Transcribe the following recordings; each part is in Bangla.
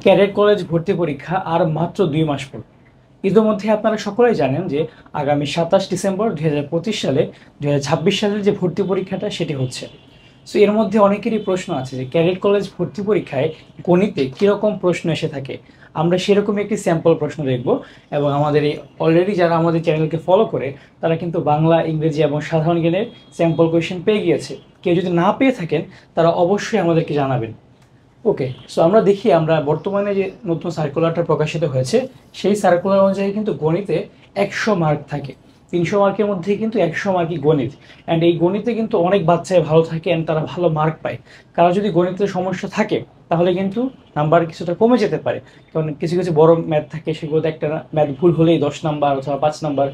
ক্যাডেট কলেজ ভর্তি পরীক্ষা আর মাত্র 2 মাস পর। ইতিমধ্যে আপনারা সকলেই জানেন যে আগামী 27 ডিসেম্বর 2025 সালে 2026 সালের যে ভর্তি পরীক্ষাটা সেটি হচ্ছে। সো এর মধ্যে অনেকেরই প্রশ্ন আছে যে ক্যাডেট কলেজ ভর্তি পরীক্ষায় গণিতে কীরকম প্রশ্ন এসে থাকে। আমরা সেরকম একটি স্যাম্পল প্রশ্ন দেখব এবং আমাদের এই অলরেডি যারা আমাদের চ্যানেলকে ফলো করে তারা কিন্তু বাংলা, ইংরেজি এবং সাধারণ জ্ঞানের স্যাম্পল কোয়েশ্চেন পেয়ে গিয়েছে। কেউ যদি না পেয়ে থাকেন তারা অবশ্যই আমাদেরকে জানাবেন। ওকে, সো আমরা দেখি আমরা বর্তমানে যে নতুন সার্কুলারটা প্রকাশিত হয়েছে সেই সার্কুলার অনুযায়ী কিন্তু গণিতে 100 মার্ক থাকে। 300 মার্কের মধ্যে কিন্তু 100 মার্কই গণিত। অ্যান্ড এই গণিতে কিন্তু অনেক বাচ্চাই ভালো থাকে অ্যান্ড তারা ভালো মার্ক পায়। কারো যদি গণিতের সমস্যা থাকে তাহলে কিন্তু নাম্বার কিছুটা কমে যেতে পারে, কারণ কিছু কিছু বড় ম্যাথ থাকে সেগুলোতে একটা ম্যাথ ভুল হলেই 10 নাম্বার অথবা 5 নাম্বার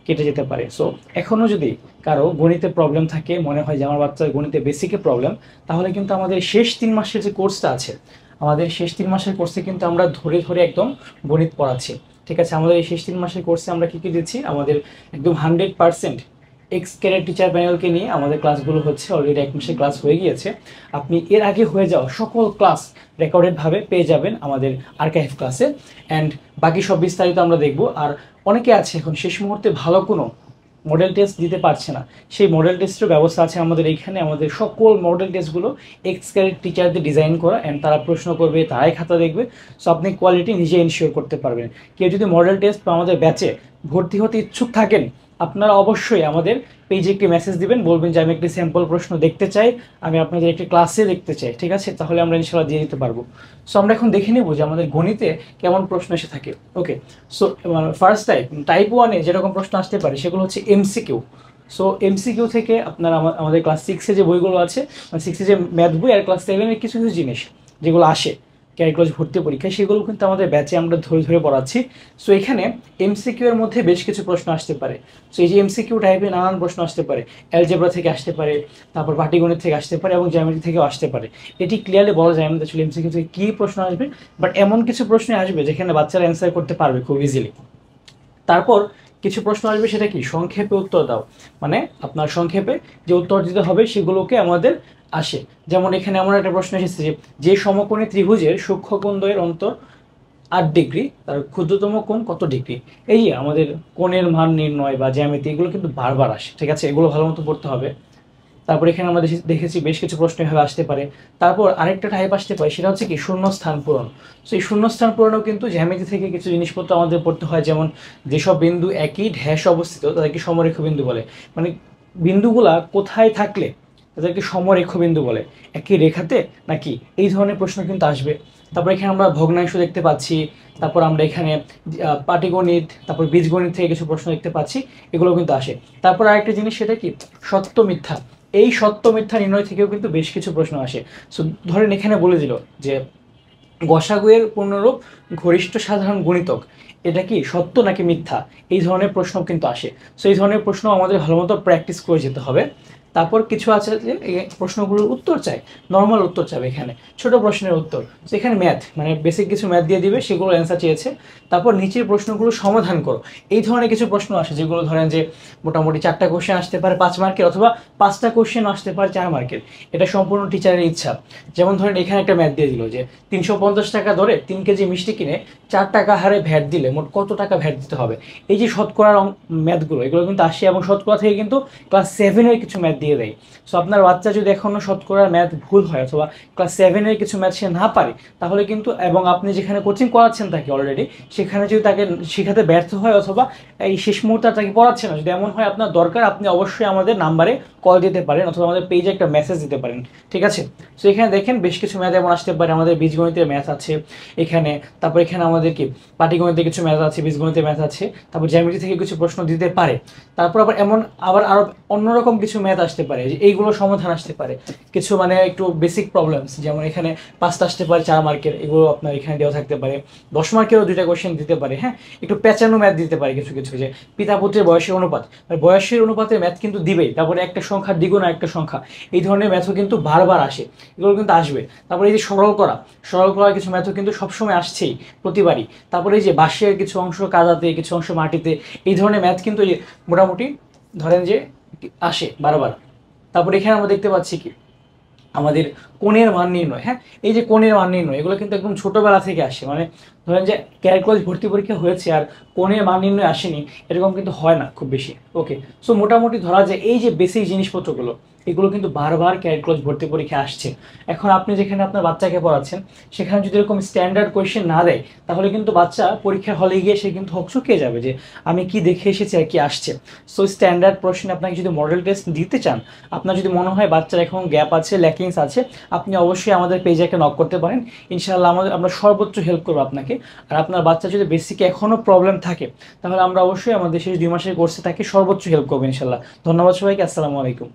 কেটে যেতে পারে। সো এখনও যদি কারো গণিতে প্রবলেম থাকে, মনে হয় যে আমার বাচ্চার গণিতে বেসিকে প্রবলেম, তাহলে কিন্তু আমাদের শেষ 3 মাসের যে কোর্সটা আছে, আমাদের শেষ 3 মাসের কোর্সে কিন্তু আমরা ধরে ধরে একদম গণিত পড়াচ্ছি। ঠিক আছে, আমাদের এই শেষ 3 মাসের কোর্সে আমরা কী কী দিচ্ছি, আমাদের একদম 100% এক্স ক্যাডেট টিচার প্যানেলকে নিয়ে আমাদের ক্লাসগুলো হচ্ছে। অলরেডি 1 মাসের ক্লাস হয়ে গিয়েছে। আপনি এর আগে হয়ে যাওয়া সকল ক্লাস রেকর্ডেডভাবে পেয়ে যাবেন আমাদের আর্কাইভ ক্লাসে। অ্যান্ড বাকি সব বিস্তারিত আমরা দেখব। আর অনেকে আছে এখন শেষ মুহূর্তে ভালো কোনো মডেল টেস্ট দিতে পারছে না, সেই মডেল টেস্টের ব্যবস্থা আছে আমাদের এইখানে। আমাদের সকল মডেল টেস্টগুলো এক্স ক্যাডেট টিচারদের ডিজাইন করা, অ্যান্ড তারা প্রশ্ন করবে, তারাই খাতা দেখবে। সো আপনি কোয়ালিটি নিজে ইনশিওর করতে পারবেন। কেউ যদি মডেল টেস্ট বা আমাদের ব্যাচে ভর্তি হতে ইচ্ছুক থাকেন, আপনারা অবশ্যই আমাদের পেজে একটি মেসেজ দিবেন, বলবেন যে আমি একটি স্যাম্পল প্রশ্ন দেখতে চাই, আমি আপনাদের একটি ক্লাসে দেখতে চাই। ঠিক আছে, তাহলে আমরা ইনশাআল্লাহ দিয়ে দিতে পারবো। সো আমরা এখন দেখে নেব যে আমাদের গণিতে কেমন প্রশ্ন এসে থাকে। ওকে, সো ফার্স্ট টাইপ 1-এ যেরকম প্রশ্ন আসতে পারে সেগুলো হচ্ছে এমসিকিউ। সো এমসিকিউ থেকে আপনারা আমাদের ক্লাস 6-এ যে বইগুলো আছে, 6-এ যে ম্যাথ বই আর ক্লাস 7-এর কিছু কিছু জিনিস যেগুলো আসে ক্যাডেট কলেজ ভর্তি পরীক্ষায়, সেগুলো কিন্তু আমাদের ব্যাচে আমরা ধরে ধরে পড়াচ্ছি। সো এখানে এমসিকিউ এর মধ্যে বেশ কিছু প্রশ্ন আসতে পারে। সো এই যে এমসিকিউ টাইপের নানান প্রশ্ন আসতে পারে, অ্যালজেব্রা থেকে আসতে পারে, তারপর পাটিগণিত থেকে আসতে পারে এবং জ্যামিতি থেকেও আসতে পারে। এটি ক্লিয়ারলি বলা যায় না আসলে এমসিকিউ থেকে কী প্রশ্ন আসবে, বাট এমন কিছু প্রশ্ন আসবে যেখানে বাচ্চারা অ্যান্সার করতে পারবে খুব ইজিলি। তারপর কিছু প্রশ্ন আসবে, সেটা কি সংক্ষেপে উত্তর দাও, মানে আপনার সংক্ষেপে যে উত্তর দিতে হবে সেগুলোকে আমাদের আসে। যেমন এখানে এমন একটা প্রশ্ন এসেছে যে সমকোণী ত্রিভুজের সূক্ষ্মকোণদ্বয়ের অন্তর 8 ডিগ্রি, তার ক্ষুদ্রতম কোণ কত ডিগ্রি। এই যে আমাদের কোণের মান নির্ণয় বা জ্যামিতি, এগুলো কিন্তু বারবার আসে। ঠিক আছে, এগুলো ভালো মতো পড়তে হবে। তারপর এখানে আমরা দেখেছি বেশ কিছু প্রশ্ন এভাবে আসতে পারে। তারপর আরেকটা টাইপ আসতে পারে, সেটা হচ্ছে কি শূন্যস্থান পূরণ। সো এই শূন্যস্থান পূরণও কিন্তু জ্যামিতি থেকে কিছু জিনিসপত্র আমাদের পড়তে হয়। যেমন যেসব বিন্দু একই ঢ্যাস অবস্থিত তাদেরকে সমরেখ বিন্দু বলে, মানে বিন্দুগুলা কোথায় থাকলে তাদেরকে সমরেখ বিন্দু বলে, একই রেখাতে নাকি, এই ধরনের প্রশ্ন কিন্তু আসবে। তারপর এখানে আমরা ভগ্নাংশ দেখতে পাচ্ছি। তারপর আমরা এখানে পাটিগণিত, তারপর বীজগণিত থেকে কিছু প্রশ্ন দেখতে পাচ্ছি, এগুলো কিন্তু আসে। তারপর আরেকটা জিনিস, সেটা কি সত্য মিথ্যা। এই সত্য মিথ্যা নির্ণয় থেকেও কিন্তু বেশ কিছু প্রশ্ন আসে। সো ধরেন এখানে বলে দিল যে গসাগুয়ের পূর্ণরূপ ঘনিষ্ঠ সাধারণ গুণিতক, এটা কি সত্য নাকি মিথ্যা, এই ধরনের প্রশ্ন কিন্তু আসে। সো এই ধরনের প্রশ্ন আমাদের ভালো মতো প্র্যাকটিস করে যেতে হবে। তারপর কিছু আছে যে এই প্রশ্নগুলোর উত্তর চাই, নর্মাল উত্তর চাবে, এখানে ছোট প্রশ্নের উত্তর। তো এখানে ম্যাথ, মানে বেসিক কিছু ম্যাথ দিয়ে দিবে, সেগুলো অ্যান্সার চেয়েছে। তারপর নিচের প্রশ্নগুলো সমাধান করো, এই ধরনের কিছু প্রশ্ন আসে, যেগুলো ধরেন যে মোটামুটি 4টা কোশ্চেন আসতে পারে 5 মার্কের, অথবা 5টা কোশ্চেন আসতে পারে 4 মার্কের। এটা সম্পূর্ণ টিচারের ইচ্ছা। যেমন ধরেন এখানে একটা ম্যাথ দিয়ে দিল যে 350 টাকা ধরে 3 কেজি মিষ্টি কিনে 4 টাকা হারে ভ্যাট দিলে মোট কত টাকা ভ্যাট দিতে হবে। এই যে শতকরার ম্যাথগুলো, এগুলো কিন্তু আসে, এবং শতকরা থেকে কিন্তু ক্লাস 7-এর কিছু ম্যাথ দিয়ে দেয়। সো আপনার বাচ্চা যদি এখনও শতকরার ম্যাথ ভুল হয়, অথবা ক্লাস 7-এর কিছু ম্যাথ সে না পারে, তাহলে কিন্তু, এবং আপনি যেখানে কোচিং করাচ্ছেন তাকে অলরেডি, সেখানে যদি তাকে শেখাতে ব্যর্থ হয়, অথবা এই শেষ মুহূর্তে তাকে পড়াচ্ছে না, যদি এমন হয় আপনার দরকার, আপনি অবশ্যই আমাদের নাম্বারে কল দিতে পারেন, অথবা আমাদের পেজে একটা মেসেজ দিতে পারেন। ঠিক আছে, সো এখানে দেখেন বেশ কিছু ম্যাথ এমন আসতে পারে। আমাদের বীজগণিতের ম্যাথ আছে এখানে, তারপর এখানে আমাদের কি পাটিগণিতের কিছু ম্যাথ আছে, বীজগণিতের ম্যাথ আছে, তারপর জ্যামিতি থেকে কিছু প্রশ্ন দিতে পারে। তারপর আবার আরও অন্যরকম কিছু ম্যাথ আসতে পারে, যে এইগুলো সমাধান আসতে পারে। কিছু মানে একটু বেসিক প্রবলেমস, যেমন এখানে 5টা আসতে পারে 4 মার্কের, এগুলো আপনার এখানে দেওয়া থাকতে পারে। 10 মার্কেরও 2টা কোয়েশ্চেন দিতে পারে। হ্যাঁ, একটু পেঁচানো ম্যাথ দিতে পারে কিছু কিছু, যে পিতা পুত্রের বয়সের অনুপাত, বয়সের অনুপাতের ম্যাথ কিন্তু দিবেই। তারপরে একটা সংখ্যার দ্বিগুণ আর একটা সংখ্যা, এই ধরনের ম্যাথও কিন্তু বারবার আসে, এগুলো কিন্তু আসবে। তারপরে এই যে সরল করার কিছু ম্যাথও কিন্তু সবসময় আসছেই, প্রতিবারই। তারপরে এই যে বাঁশের কিছু অংশ কাদাতে, কিছু অংশ মাটিতে, এই ধরনের ম্যাথ কিন্তু মোটামুটি ধরেন যে আসে বারবার। তারপরে এখানে আমরা দেখতে পাচ্ছি কি আমাদের কোণের মান নির্ণয়, হ্যাঁ, এই যে কোণের মান নির্ণয় এগুলো কিন্তু একদম ছোটোবেলা থেকে আসে। মানে ধরেন যে ক্যালকুলাস ভর্তি পরীক্ষা হয়েছে আর কোণের মান নির্ণয় আসেনি, এরকম কিন্তু হয় না খুব বেশি। ওকে, সো মোটামুটি ধরা যায় এই যে বেসিক জিনিসপত্রগুলো এগুলো কিন্তু বারবার ক্যালকুলাস ভর্তি পরীক্ষা আসছে। এখন আপনি যেখানে আপনার বাচ্চাকে পড়াচ্ছেন সেখানে যদি এরকম স্ট্যান্ডার্ড কোয়েশ্চেন না দেয়, তাহলে কিন্তু বাচ্চা পরীক্ষার হলে গিয়ে সে কিন্তু হকচকিয়ে যাবে যে আমি কি দেখে এসেছি আর কি আসছে। সো স্ট্যান্ডার্ড প্রশ্নে আপনাকে যদি মডেল টেস্ট দিতে চান, আপনার যদি মনে হয় বাচ্চার এখন গ্যাপ আছে, ল্যাকিংস আছে, আপনি অবশ্যই আমাদের পেজে একটা নক করতে পারেন। ইনশাআল্লাহ আমরা সর্বোচ্চ হেল্প করবো আপনাকে। আর আপনার বাচ্চা যদি বেসিকে এখনও প্রবলেম থাকে, তাহলে আমরা অবশ্যই আমাদের শেষ 2 মাসের কোর্সে তাকে সর্বোচ্চ হেল্প করবো ইনশাআল্লাহ। ধন্যবাদ সবাইকে, আসসালামু আলাইকুম।